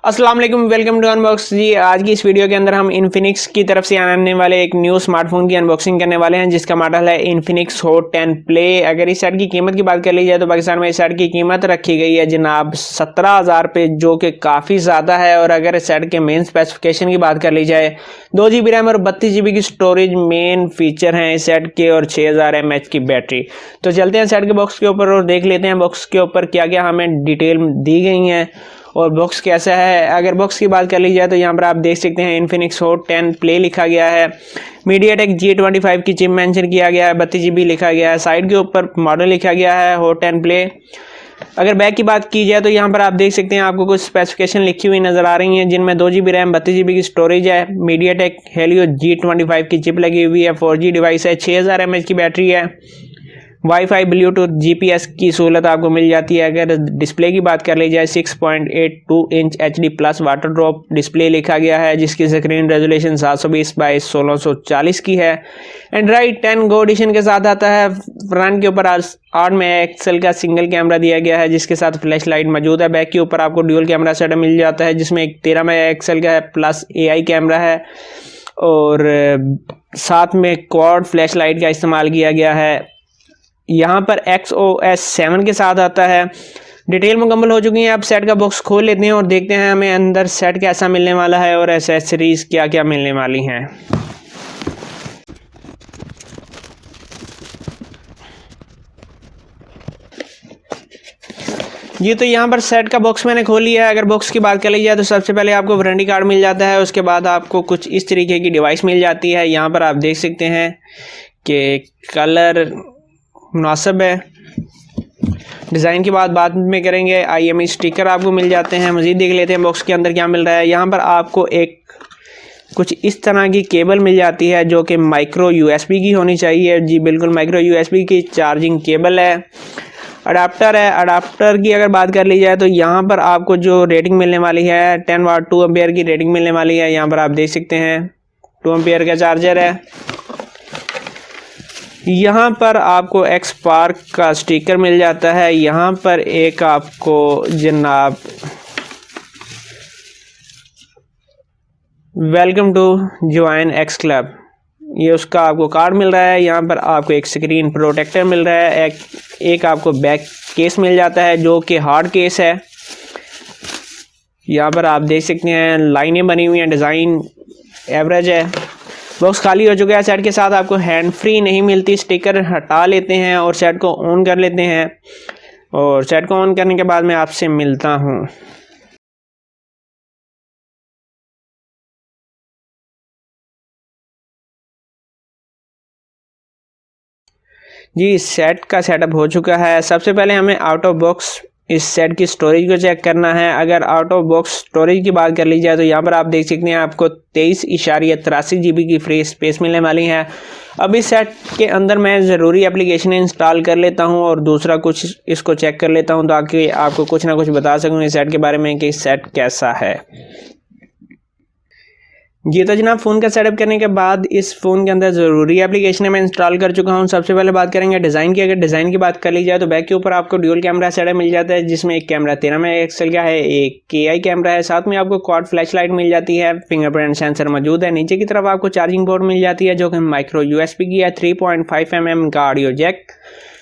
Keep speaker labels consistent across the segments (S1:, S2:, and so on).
S1: अस्सलाम वालेकुम, welcome to unbox जी। आज की इस वीडियो के अंदर हम इन्फिनिक्स की तरफ से आने वाले एक न्यू स्मार्टफोन की अनबॉक्सिंग करने वाले हैं जिसका मॉडल है इन्फिनिक्स हॉट 10 प्ले। अगर इस सेट की कीमत की बात कर ली जाए तो पाकिस्तान में इस सेट की कीमत रखी गई है जनाब 17,000 पे, जो कि काफ़ी ज़्यादा है। और अगर इस सेट के मेन स्पेसिफिकेशन की बात कर ली जाए 2 GB रैम और 32 GB की स्टोरेज मेन फीचर हैं इस सेट के, और 6000 mAh की बैटरी। तो चलते हैं सेट के बॉक्स के ऊपर और देख लेते हैं बॉक्स के ऊपर क्या क्या हमें डिटेल दी गई हैं और बॉक्स कैसा है। अगर बॉक्स की बात कर ली जाए तो यहाँ पर आप देख सकते हैं इन्फिनिक्स हॉट 10 प्ले लिखा गया है, मीडियाटेक G25 की चिप मेंशन किया गया है, 32 GB लिखा गया है, साइड के ऊपर मॉडल लिखा गया है हॉट 10 प्ले। अगर बैक की बात की जाए तो यहाँ पर आप देख सकते हैं आपको कुछ स्पेसिफिकेशन लिखी हुई नजर आ रही हैं जिनमें 2 GB रैम, 32 GB की स्टोरेज है, मीडियाटेक हेलियो G25 की चिप लगी हुई है, 4G डिवाइस है, 6000 mAh की बैटरी है, वाईफाई, ब्लूटूथ, GPS की सहूलत आपको मिल जाती है। अगर डिस्प्ले की बात कर ली जाए 6.82 inch HD plus water drop display लिखा गया है जिसकी स्क्रीन रेजोल्यूशन 720x1640 की है। एंड्रॉइड 10 गो एडिशन के साथ आता है। फ्रंट के ऊपर 8 मेगापिक्सल का सिंगल कैमरा दिया गया है जिसके साथ फ्लैश लाइट मौजूद है। बैक के ऊपर आपको ड्यूल कैमरा सेटअप मिल जाता है जिसमें एक 13 मेगापिक्सल का है प्लस AI कैमरा है, और साथ में क्वाड फ्लैश लाइट का इस्तेमाल किया गया है। यहाँ पर XOS 7 के साथ आता है। डिटेल मुकम्मल हो चुकी है। अब सेट का बॉक्स खोल लेते हैं और देखते हैं हमें अंदर सेट कैसा मिलने वाला है और एसेसरीज क्या क्या मिलने वाली हैं। जी तो यहाँ पर सेट का बॉक्स मैंने खोल लिया है। अगर बॉक्स की बात कर ली जाए तो सबसे पहले आपको वारंटी कार्ड मिल जाता है, उसके बाद आपको कुछ इस तरीके की डिवाइस मिल जाती है। यहाँ पर आप देख सकते हैं कि कलर मुनासिब है। डिज़ाइन की बात में करेंगे। IMEI स्टिकर आपको मिल जाते हैं। मज़ीद देख लेते हैं बॉक्स के अंदर क्या मिल रहा है। यहाँ पर आपको एक कुछ इस तरह की केबल मिल जाती है जो कि माइक्रो USB की होनी चाहिए। जी बिल्कुल माइक्रो USB की चार्जिंग केबल है। अडाप्टर है। अडाप्टर की अगर बात कर ली जाए तो यहाँ पर आपको जो रेटिंग मिलने वाली है 10 वाट 2 एम्पियर की रेटिंग मिलने वाली है। यहाँ पर आप देख सकते हैं 2 एम्पियर का चार्जर है। यहाँ पर आपको एक्सपार्क का स्टिकर मिल जाता है। यहाँ पर एक आपको जनाब welcome to join X club, ये उसका आपको कार्ड मिल रहा है। यहाँ पर आपको एक स्क्रीन प्रोटेक्टर मिल रहा है। एक आपको बैक केस मिल जाता है जो कि हार्ड केस है। यहाँ पर आप देख सकते हैं लाइनें बनी हुई हैं, डिज़ाइन एवरेज है। बॉक्स खाली हो चुका है। सेट के साथ आपको हैंड फ्री नहीं मिलती। स्टिकर हटा लेते हैं और सेट को ऑन कर लेते हैं, और सेट को ऑन करने के बाद मैं आपसे मिलता हूँ। जी सेट का सेटअप हो चुका है। सबसे पहले हमें आउट ऑफ बॉक्स इस सेट की स्टोरेज को चेक करना है। अगर आउट ऑफ बॉक्स स्टोरेज की बात कर ली जाए तो यहाँ पर आप देख सकते हैं आपको 23.83 GB की फ्री स्पेस मिलने वाली है। अब इस सेट के अंदर मैं ज़रूरी एप्लीकेशन इंस्टॉल कर लेता हूँ और दूसरा कुछ इसको चेक कर लेता हूँ ताकि आपको कुछ ना कुछ बता सकूँ इस सेट के बारे में कि इस सेट कैसा है। जी तो जनाब फ़ोन का सेटअप करने के बाद इस फ़ोन के अंदर ज़रूरी एप्लीकेशन मैं इंस्टॉल कर चुका हूँ। सबसे पहले बात करेंगे डिज़ाइन की। अगर डिज़ाइन की बात कर ली जाए तो बैक के ऊपर आपको ड्यूल कैमरा सेटअप मिल जाता है जिसमें एक कैमरा 13 मेगापिक्सल का है, एक AI कैमरा है, साथ में आपको क्वाड फ्लैश लाइट मिल जाती है, फिंगरप्रिंट सेंसर मौजूद है। नीचे की तरफ आपको चार्जिंग पोर्ट मिल जाती है जो कि माइक्रो USB की है, 3.5 mm का ऑडियो जैक।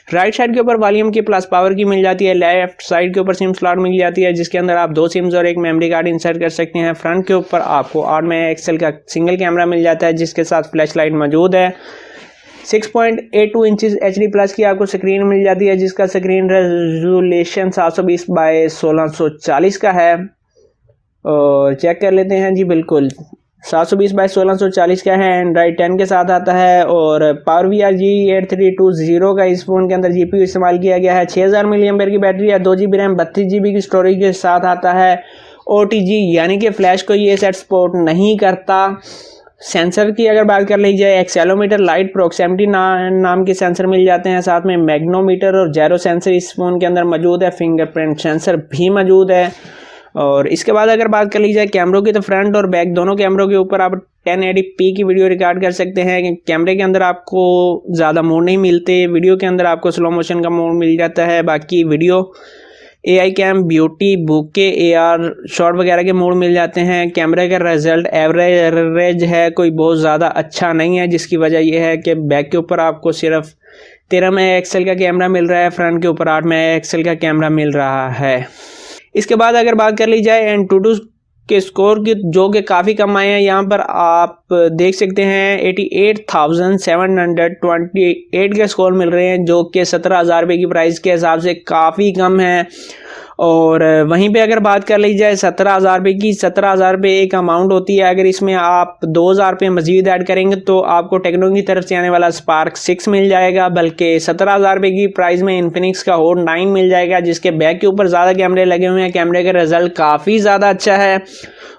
S1: राइट साइड के ऊपर वॉल्यूम की प्लस पावर की मिल जाती है। लेफ्ट साइड के ऊपर सिम स्लॉट मिल जाती है जिसके अंदर आप 2 सिम्स और एक मेमोरी कार्ड इंसर्ट कर सकते हैं। फ्रंट के ऊपर आपको 8 मेगापिक्सल का सिंगल कैमरा मिल जाता है जिसके साथ फ्लैश लाइट मौजूद है। 6.82 इंचेस HD प्लस की आपको स्क्रीन मिल जाती है जिसका स्क्रीन रेजोल्यूशन 720x1640 का है। और चेक कर लेते हैं। जी बिल्कुल 720x1640 का है। एंड्रॉइड 10 के साथ आता है और PowerVR G8320 का इस फ़ोन के अंदर GPU इस्तेमाल किया गया है। 6000 mAh की बैटरी है, 2 GB रैम, 32 GB की स्टोरेज के साथ आता है। OTG यानी कि फ्लैश को ये सेट सपोर्ट नहीं करता। सेंसर की अगर बात कर ली जाए एक्सेलोमीटर, लाइट प्रोक्सिमिटी नाम के सेंसर मिल जाते हैं, साथ में मैग्नोमीटर और जायरो सेंसर इस फ़ोन के अंदर मौजूद है। फिंगरप्रिंट सेंसर भी मौजूद है। और इसके बाद अगर बात कर ली जाए कैमरों की तो फ्रंट और बैक दोनों कैमरों के ऊपर आप 1080p की वीडियो रिकॉर्ड कर सकते हैं। कैमरे के अंदर आपको ज़्यादा मोड नहीं मिलते, वीडियो के अंदर आपको स्लो मोशन का मोड मिल जाता है। बाकी video AI cam, beauty, bokeh, AR shot वगैरह के मोड मिल जाते हैं। कैमरे का रिजल्ट एवरेज है, कोई बहुत ज़्यादा अच्छा नहीं है, जिसकी वजह यह है कि बैक के ऊपर आपको सिर्फ 13 मेगापिक्सल का कैमरा मिल रहा है, फ्रंट के ऊपर 8 मेगापिक्सल का कैमरा मिल रहा है। इसके बाद अगर बात कर ली जाए AnTuTu के स्कोर की, जो कि काफ़ी कम आए हैं, यहाँ पर आप देख सकते हैं 88,728 के स्कोर मिल रहे हैं, जो कि 17,000 रुपये की प्राइस के हिसाब से काफ़ी कम है। और वहीं पे अगर बात कर ली जाए 17,000 रुपये की, 17,000 रुपये एक अमाउंट होती है। अगर इसमें आप 2,000 रुपये मजीद ऐड करेंगे तो आपको टेक्नो की तरफ से आने वाला स्पार्क 6 मिल जाएगा, बल्कि 17,000 रुपये की प्राइस में इन्फिनिक्स का होट 9 मिल जाएगा, जिसके बैक के ऊपर ज़्यादा कैमरे लगे हुए हैं। कैमरे का रिजल्ट काफ़ी ज़्यादा अच्छा है,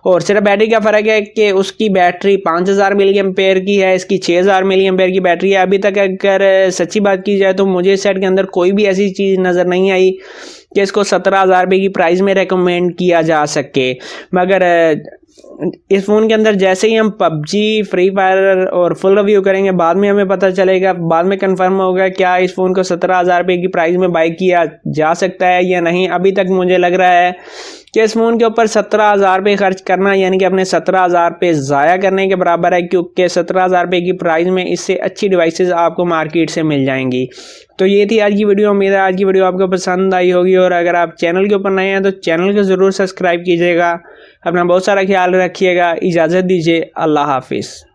S1: और सिर्फ बैटरी का फ़र्क है कि उसकी बैटरी 5,000 मिली एम्पेयर की है, इसकी 6,000 मिली एम्पेयर की बैटरी है। अभी तक अगर सच्ची बात की जाए तो मुझे सेट के अंदर कोई भी ऐसी चीज़ नज़र नहीं आई कि इसको 17,000 रुपये की प्राइस में रेकमेंड किया जा सके। मगर इस फ़ोन के अंदर जैसे ही हम PUBG, फ्री फायर और फुल रिव्यू करेंगे, बाद में हमें पता चलेगा, बाद में कंफर्म होगा क्या इस फ़ोन को 17,000 रुपये की प्राइस में बाई किया जा सकता है या नहीं। अभी तक मुझे लग रहा है कि इस फ़ोन के ऊपर 17,000 रुपये खर्च करना यानी कि अपने 17,000 रुपये ज़ाया करने के बराबर है, क्योंकि 17,000 रुपये की प्राइस में इससे अच्छी डिवाइसेस आपको मार्केट से मिल जाएंगी। तो ये थी आज की वीडियो। उम्मीद है आज की वीडियो आपको पसंद आई होगी, और अगर आप चैनल के ऊपर नए हैं तो चैनल को ज़रूर सब्सक्राइब कीजिएगा। अपना बहुत सारा ख्याल रखिएगा। इजाज़त दीजिए। अल्लाह हाफिज़।